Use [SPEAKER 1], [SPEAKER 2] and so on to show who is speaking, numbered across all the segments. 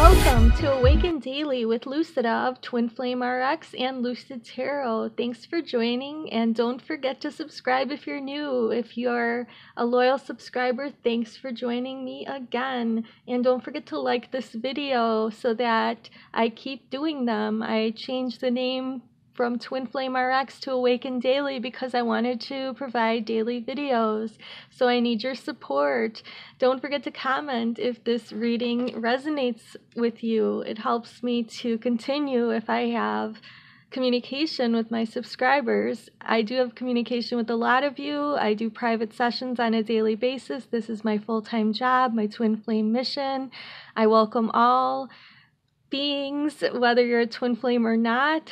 [SPEAKER 1] Welcome to Awaken Daily with Lucida of Twin Flame RX and Lucid Tarot. Thanks for joining, and don't forget to subscribe if you're new. If you're a loyal subscriber, thanks for joining me again. And don't forget to like this video so that I keep doing them. I changed the name from Twin Flame RX to Awaken Daily because I wanted to provide daily videos. So I need your support. Don't forget to comment if this reading resonates with you. It helps me to continue if I have communication with my subscribers. I do have communication with a lot of you. I do private sessions on a daily basis. This is my full-time job, my twin flame mission. I welcome all beings, whether you're a twin flame or not.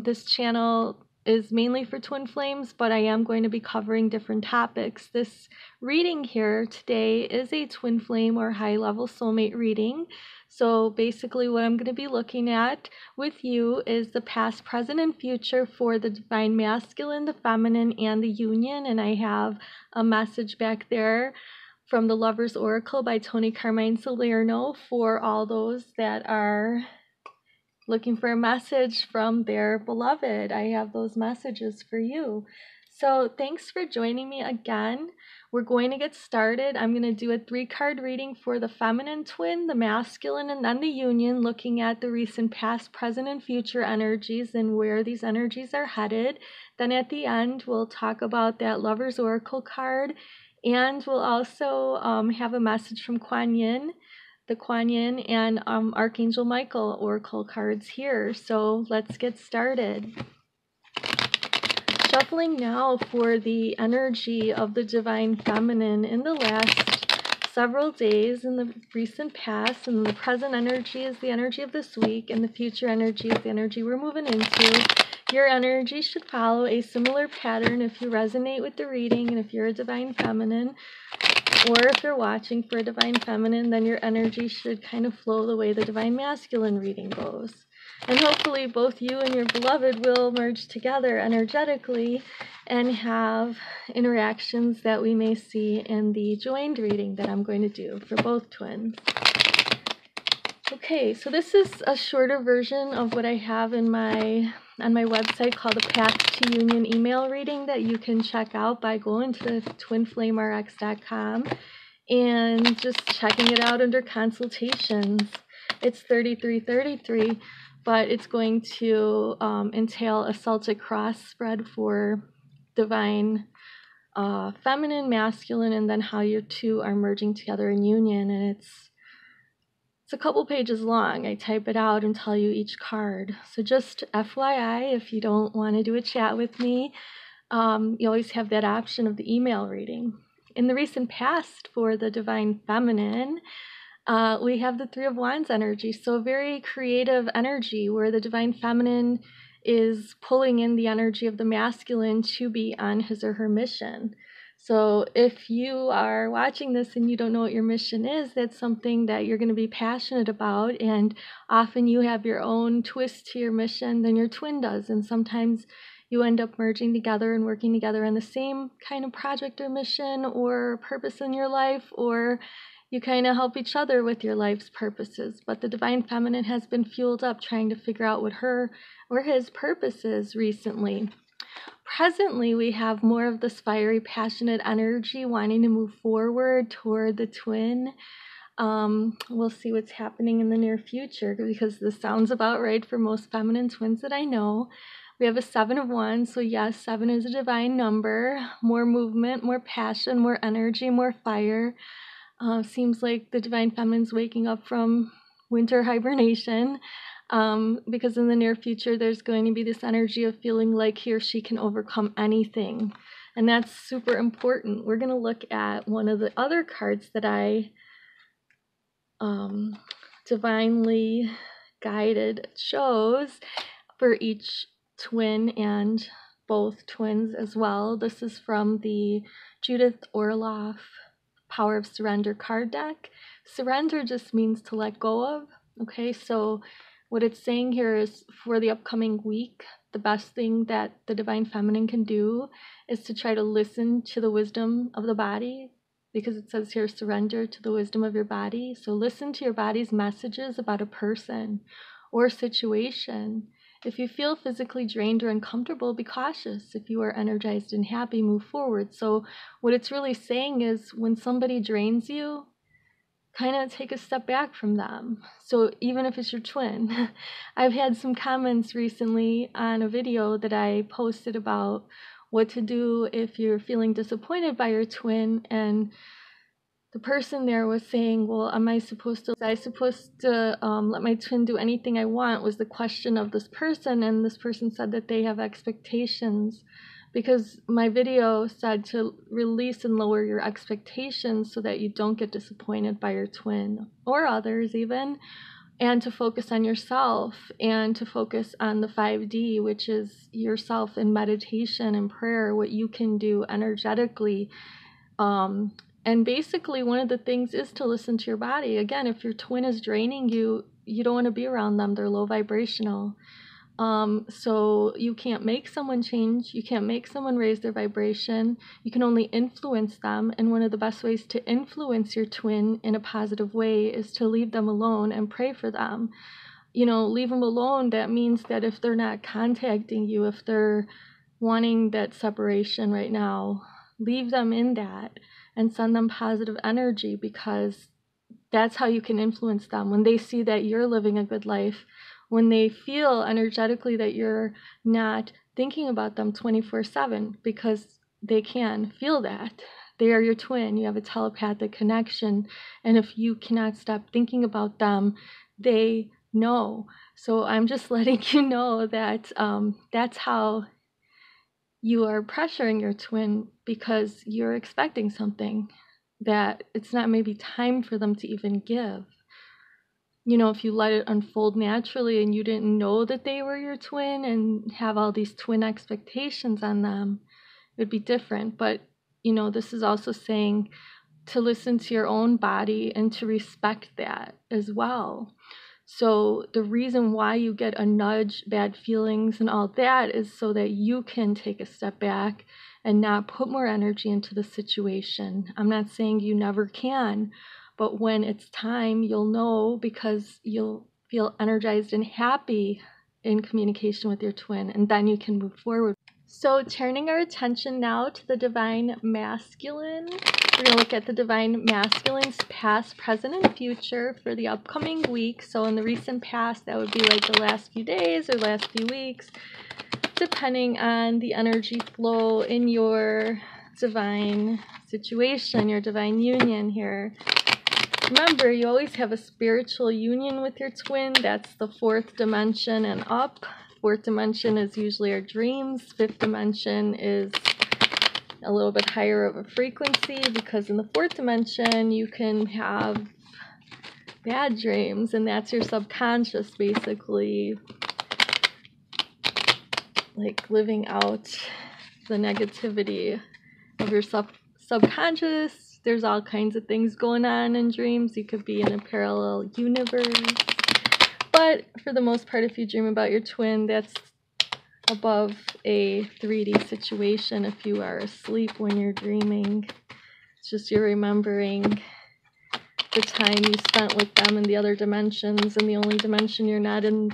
[SPEAKER 1] This channel is mainly for twin flames, but I am going to be covering different topics. This reading here today is a twin flame or high-level soulmate reading. So basically what I'm going to be looking at with you is the past, present, and future for the divine masculine, the feminine, and the union. And I have a message back there from the Lover's Oracle by Toni-Carmine Salerno for all those that are looking for a message from their beloved. I have those messages for you. So thanks for joining me again. We're going to get started. I'm going to do a 3-card reading for the feminine twin, the masculine, and then the union, looking at the recent past, present, and future energies and where these energies are headed. Then at the end, we'll talk about that Lover's Oracle card. And we'll also have a message from Kuan, the Kuan and Archangel Michael oracle cards here. So let's get started. Shuffling now for the energy of the divine feminine in the last several days, in the recent past, and the present energy is the energy of this week, and the future energy is the energy we're moving into. Your energy should follow a similar pattern if you resonate with the reading, and if you're a divine feminine, or if you're watching for a divine feminine, then your energy should kind of flow the way the divine masculine reading goes. And hopefully both you and your beloved will merge together energetically and have interactions that we may see in the joined reading that I'm going to do for both twins. Okay, so this is a shorter version of what I have in on my website called the Path to Union email reading that you can check out by going to twinflamerx.com and just checking it out under consultations. It's $33.33, but it's going to entail a Celtic cross spread for divine feminine, masculine, and then how your two are merging together in union. And it's a couple pages long. I type it out and tell you each card. So just FYI, if you don't want to do a chat with me, you always have that option of the email reading. In the recent past for the divine feminine, we have the 3 of Wands energy. So very creative energy where the divine feminine is pulling in the energy of the masculine to be on his or her mission. So if you are watching this and you don't know what your mission is, that's something that you're going to be passionate about, and often you have your own twist to your mission than your twin does, and sometimes you end up merging together and working together on the same kind of project or mission or purpose in your life, or you kind of help each other with your life's purposes. But the divine feminine has been fueled up trying to figure out what her or his purpose is recently. Presently, we have more of this fiery, passionate energy wanting to move forward toward the twin. We'll see what's happening in the near future because this sounds about right for most feminine twins that I know. We have a 7 of Wands, so yes, 7 is a divine number. More movement, more passion, more energy, more fire. Seems like the divine feminine's waking up from winter hibernation. Because in the near future, there's going to be this energy of feeling like he or she can overcome anything. And that's super important. We're going to look at one of the other cards that I divinely guided chose for each twin and both twins as well. This is from the Judith Orloff Power of Surrender card deck. Surrender just means to let go of. Okay, so what it's saying here is for the upcoming week, the best thing that the divine feminine can do is to try to listen to the wisdom of the body because it says here, surrender to the wisdom of your body. So listen to your body's messages about a person or situation. If you feel physically drained or uncomfortable, be cautious. If you are energized and happy, move forward. So what it's really saying is when somebody drains you, kind of take a step back from them. So even if it's your twin, I've had some comments recently on a video that I posted about what to do if you're feeling disappointed by your twin, and the person there was saying, well, am I supposed to let my twin do anything I want, was the question of this person. And this person said that they have expectations, because my video said to release and lower your expectations so that you don't get disappointed by your twin or others even, and to focus on yourself and to focus on the 5D, which is yourself in meditation and prayer, what you can do energetically. And basically one of the things is to listen to your body. Again, if your twin is draining you, you don't want to be around them. They're low vibrational. So you can't make someone change. You can't make someone raise their vibration. You can only influence them. And one of the best ways to influence your twin in a positive way is to leave them alone and pray for them. You know, leave them alone. That means that if they're not contacting you, if they're wanting that separation right now, leave them in that and send them positive energy, because that's how you can influence them. When they see that you're living a good life, when they feel energetically that you're not thinking about them 24/7, because they can feel that. They are your twin. You have a telepathic connection. And if you cannot stop thinking about them, they know. So I'm just letting you know that that's how you are pressuring your twin, because you're expecting something that it's not maybe time for them to even give. You know, if you let it unfold naturally and you didn't know that they were your twin and have all these twin expectations on them, it would be different. But, you know, this is also saying to listen to your own body and to respect that as well. So the reason why you get a nudge, bad feelings, and all that is so that you can take a step back and not put more energy into the situation. I'm not saying you never can, but when it's time, you'll know, because you'll feel energized and happy in communication with your twin, and then you can move forward. So turning our attention now to the Divine Masculine, we're going to look at the Divine Masculines past, present, and future for the upcoming week. So in the recent past, that would be like the last few days or last few weeks, depending on the energy flow in your divine situation, your divine union here. Remember, you always have a spiritual union with your twin. That's the 4th dimension and up. 4th dimension is usually our dreams. 5th dimension is a little bit higher of a frequency, because in the 4th dimension you can have bad dreams, and that's your subconscious, basically, like living out the negativity of your subconscious. There's all kinds of things going on in dreams. You could be in a parallel universe. But for the most part, if you dream about your twin, that's above a 3D situation. If you are asleep when you're dreaming, it's just you're remembering the time you spent with them in the other dimensions, and the only dimension you're not in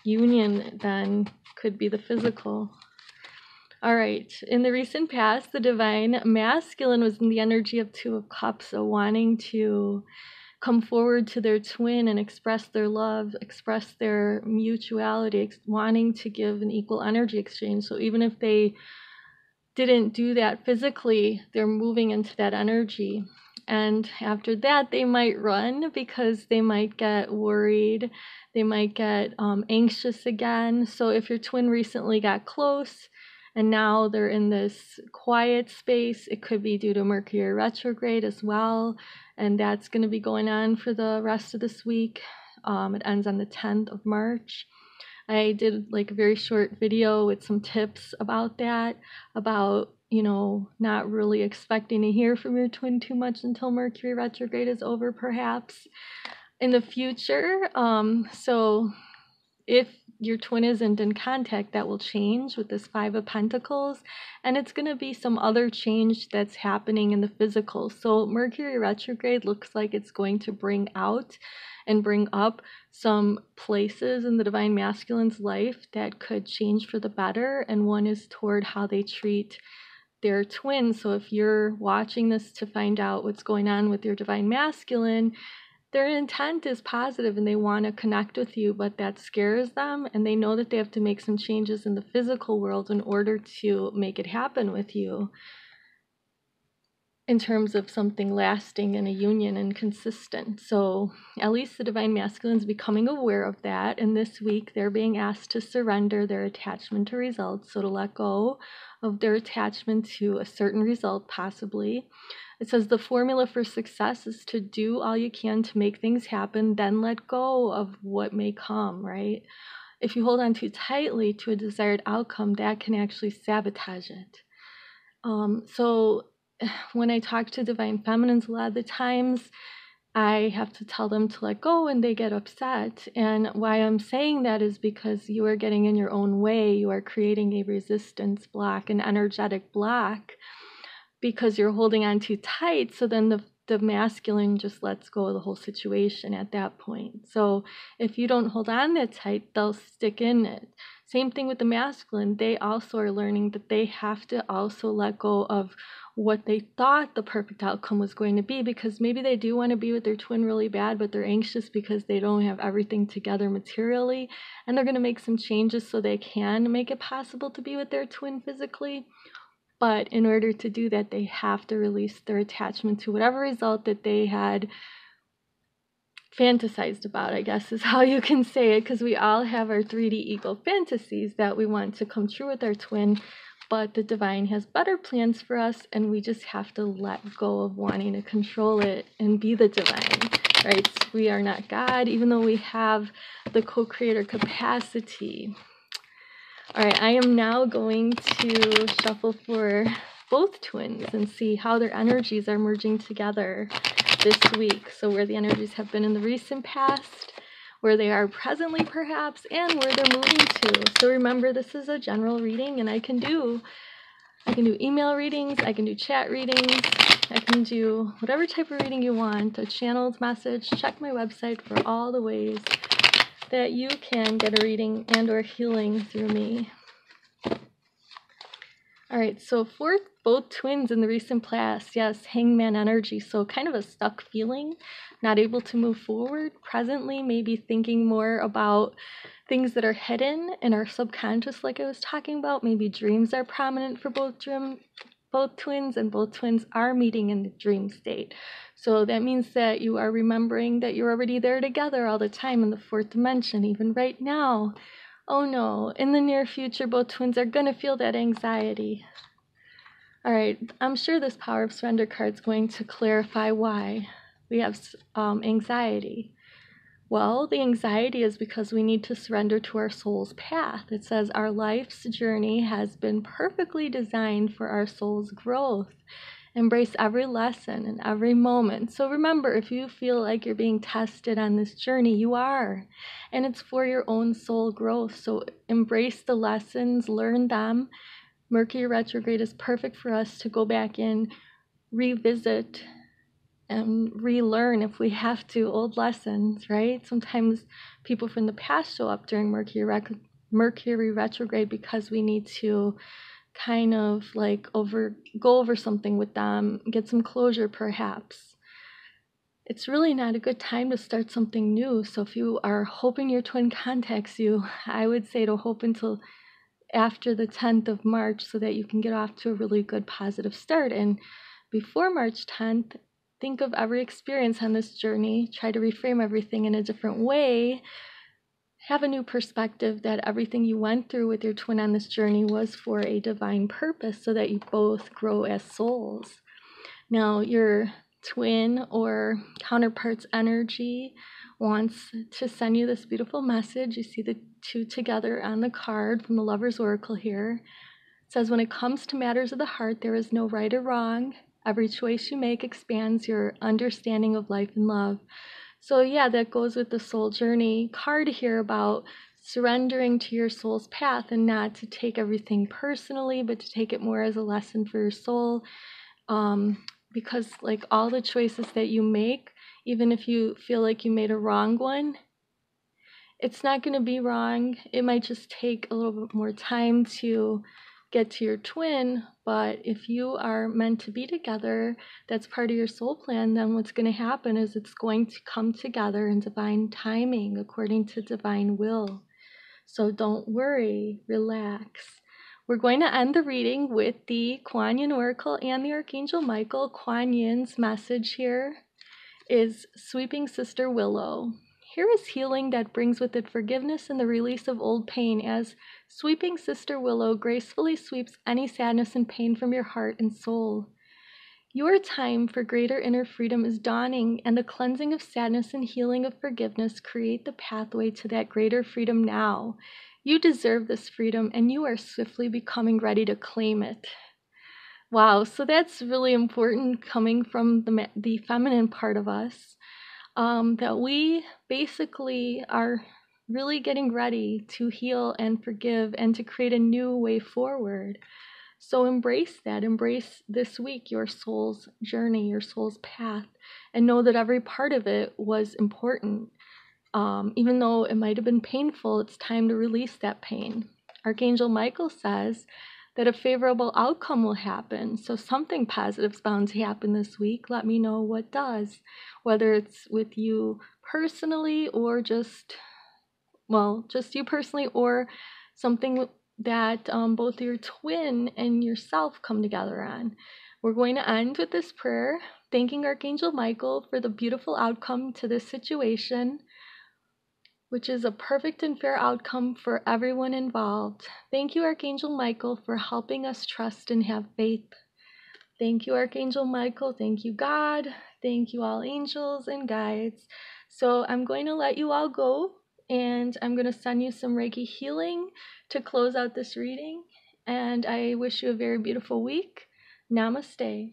[SPEAKER 1] union then could be the physical. All right, in the recent past, the Divine Masculine was in the energy of 2 of Cups, so wanting to come forward to their twin and express their love, express their mutuality, wanting to give an equal energy exchange. So even if they didn't do that physically, they're moving into that energy. And after that, they might run, because they might get worried. They might get anxious again. So if your twin recently got close and now they're in this quiet space, it could be due to Mercury retrograde as well. And that's going to be going on for the rest of this week. It ends on the 10th of March. I did like a very short video with some tips about that, about, you know, not really expecting to hear from your twin too much until Mercury retrograde is over, perhaps in the future. So if your twin isn't in contact, that will change with this Five of Pentacles, and it's going to be some other change that's happening in the physical. So Mercury retrograde looks like it's going to bring out and bring up some places in the divine masculine's life that could change for the better, and one is toward how they treat their twin. So if you're watching this to find out what's going on with your divine masculine, their intent is positive and they want to connect with you, but that scares them, and they know that they have to make some changes in the physical world in order to make it happen with you in terms of something lasting in a union and consistent. So at least the divine masculine is becoming aware of that, and this week they're being asked to surrender their attachment to results, so to let go of their attachment to a certain result, possibly. It says the formula for success is to do all you can to make things happen, then let go of what may come, right? If you hold on too tightly to a desired outcome, that can actually sabotage it. So when I talk to divine feminines, a lot of the times I have to tell them to let go and they get upset. And why I'm saying that is because you are getting in your own way. You are creating a resistance block, an energetic block, because you're holding on too tight. So then the masculine just lets go of the whole situation at that point. So if you don't hold on that tight, they'll stick in it. Same thing with the masculine. They also are learning that they have to also let go of what they thought the perfect outcome was going to be, because maybe they do want to be with their twin really bad, but they're anxious because they don't have everything together materially, and they're going to make some changes so they can make it possible to be with their twin physically. But in order to do that, they have to release their attachment to whatever result that they had fantasized about, I guess is how you can say it, because we all have our 3D ego fantasies that we want to come true with our twin, but the divine has better plans for us, and we just have to let go of wanting to control it and be the divine, right? So we are not God, even though we have the co-creator capacity. All right, I am now going to shuffle for both twins and see how their energies are merging together this week. So where the energies have been in the recent past, where they are presently perhaps, and where they're moving to. So remember, this is a general reading, and I can do email readings, I can do chat readings, I can do whatever type of reading you want, a channeled message. Check my website for all the ways that you can get a reading and or healing through me. All right, so for both twins in the recent past, yes, hangman energy, so kind of a stuck feeling, not able to move forward. Presently, maybe thinking more about things that are hidden in our subconscious, like I was talking about. Maybe dreams are prominent for both twins, and both twins are meeting in the dream state. So that means that you are remembering that you're already there together all the time in the fourth dimension, even right now. Oh no, in the near future, both twins are going to feel that anxiety. All right, I'm sure this Power of Surrender card is going to clarify why we have anxiety. Well, the anxiety is because we need to surrender to our soul's path. It says our life's journey has been perfectly designed for our soul's growth. Embrace every lesson and every moment. So remember, if you feel like you're being tested on this journey, you are. And it's for your own soul growth. So embrace the lessons, learn them. Mercury retrograde is perfect for us to go back in, revisit, and relearn if we have to, old lessons, right? Sometimes people from the past show up during Mercury retrograde because we need to kind of like go over something with them, get some closure perhaps. It's really not a good time to start something new. So if you are hoping your twin contacts you, I would say to hope until after the 10th of March so that you can get off to a really good positive start. And before March 10th, think of every experience on this journey, try to reframe everything in a different way. Have a new perspective that everything you went through with your twin on this journey was for a divine purpose so that you both grow as souls. Now, your twin or counterpart's energy wants to send you this beautiful message. You see the two together on the card from the Lover's Oracle here. It says, when it comes to matters of the heart, there is no right or wrong. Every choice you make expands your understanding of life and love. So yeah, that goes with the soul journey card here about surrendering to your soul's path and not to take everything personally, but to take it more as a lesson for your soul. Because like all the choices that you make, even if you feel like you made a wrong one, it's not going to be wrong. It might just take a little bit more time to get to your twin, but if you are meant to be together, that's part of your soul plan, then what's going to happen is it's going to come together in divine timing according to divine will. So don't worry, relax. We're going to end the reading with the Kuan Yin Oracle and the Archangel Michael. Kuan Yin's message here is Sweeping Sister Willow. Here is healing that brings with it forgiveness and the release of old pain as Sweeping Sister Willow gracefully sweeps any sadness and pain from your heart and soul. Your time for greater inner freedom is dawning, and the cleansing of sadness and healing of forgiveness create the pathway to that greater freedom now. You deserve this freedom, and you are swiftly becoming ready to claim it. Wow, so that's really important coming from the feminine part of us. That we basically are really getting ready to heal and forgive and to create a new way forward. So embrace that. Embrace this week your soul's journey, your soul's path, and know that every part of it was important. Even though it might have been painful, it's time to release that pain. Archangel Michael says that a favorable outcome will happen. So something positive is bound to happen this week. Let me know what does. Whether it's with you personally or just you personally, or something that both your twin and yourself come together on. We're going to end with this prayer, thanking Archangel Michael for the beautiful outcome to this situation, which is a perfect and fair outcome for everyone involved. Thank you, Archangel Michael, for helping us trust and have faith. Thank you, Archangel Michael. Thank you, God. Thank you, all angels and guides. So I'm going to let you all go, and I'm going to send you some Reiki healing to close out this reading. And I wish you a very beautiful week. Namaste.